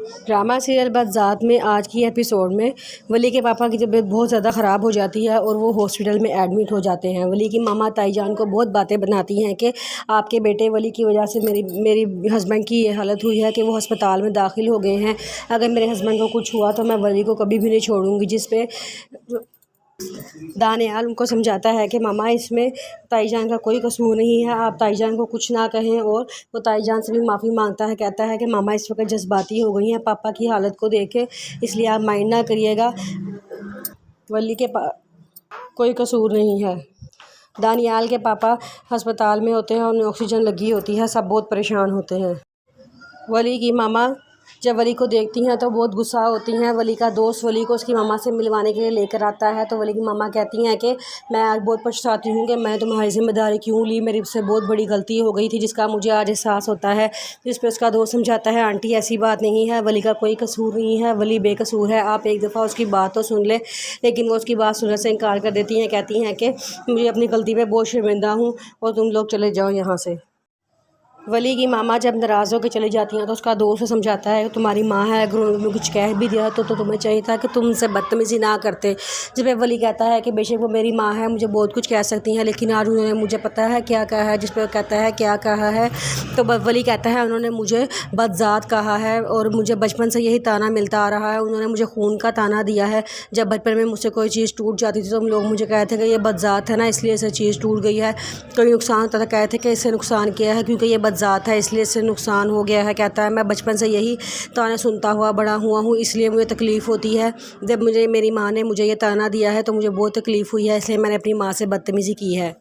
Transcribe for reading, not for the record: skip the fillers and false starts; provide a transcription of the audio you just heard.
Drama serial बदज़ात में आज की एपिसोड में वली के पापा की तबीयत बहुत ज़्यादा ख़राब हो जाती है और वो हॉस्पिटल में एडमिट हो जाते हैं। वली की मामा ताई जान को बहुत बातें बनाती हैं कि आपके बेटे वली की वजह से मेरी हस्बैंड की ये हालत हुई है कि वो अस्पताल में दाखिल हो गए हैं। अगर मेरे हस्बैंड को कुछ हुआ तो मैं वली को कभी भी नहीं छोड़ूंगी। जिस पे दानियाल उनको समझाता है कि मामा इसमें ताई जान का कोई कसूर नहीं है, आप ताई जान को कुछ ना कहें। और वो ताई जान से भी माफ़ी मांगता है, कहता है कि मामा इस वक्त जज्बाती हो गई हैं पापा की हालत को देख के, इसलिए आप माइंड ना करिएगा, वली के कोई कसूर नहीं है। दानियाल के पापा अस्पताल में होते हैं, उन्हें ऑक्सीजन लगी होती है, सब बहुत परेशान होते हैं। वली की मामा जब वली को देखती हैं तो बहुत गुस्सा होती हैं। वली का दोस्त वली को उसकी मामा से मिलवाने के लिए लेकर आता है तो वली की मामा कहती हैं कि मैं आज बहुत पछताती हूँ कि मैं तुम्हारी जिम्मेदारी क्यों ली, मेरी से बहुत बड़ी गलती हो गई थी जिसका मुझे आज एहसास होता है। जिस पर उसका दोस्त समझाता है आंटी ऐसी बात नहीं है, वली का कोई कसूर नहीं है, वली बेकसूर है, आप एक दफ़ा उसकी बात तो सुन लें। लेकिन वो उसकी बात सुनने से इनकार कर देती हैं, कहती हैं कि मुझे अपनी गलती पर बहुत शर्मिंदा हूँ और तुम लोग चले जाओ यहाँ से। वली की मामा जब नाराज़ होकर चली जाती हैं तो उसका दोस्त समझाता है तुम्हारी माँ है, अगर उन्होंने कुछ कह भी दिया तो तुम्हें चाहिए था कि तुम उनसे बदतमीज़ी ना करते। जिस पे वली कहता है कि बेशक वो मेरी माँ है, मुझे बहुत कुछ कह सकती हैं, लेकिन आज उन्होंने मुझे पता है क्या कहा है। जिस पे कहता है क्या कहा है, तो वली कहता है उन्होंने मुझे बदज़ात कहा है और मुझे बचपन से यही ताना मिलता आ रहा है। उन्होंने मुझे खून का ताना दिया है। जब बचपन में मुझसे कोई चीज़ टूट जाती थी तो हम लोग मुझे कहते थे कि ये बदज़ात है ना, इसलिए इसे चीज़ टूट गई है। कोई नुकसान होता था कहते थे कि इससे नुकसान किया है क्योंकि ये बदज़ात है, इसलिए नुकसान हो गया है। कहता है मैं बचपन से यही ताने सुनता हुआ बड़ा हुआ हूँ, इसलिए मुझे तकलीफ़ होती है। जब मेरी माँ ने मुझे ये ताना दिया है तो मुझे बहुत तकलीफ़ हुई है, इसलिए मैंने अपनी माँ से बदतमीज़ी की है।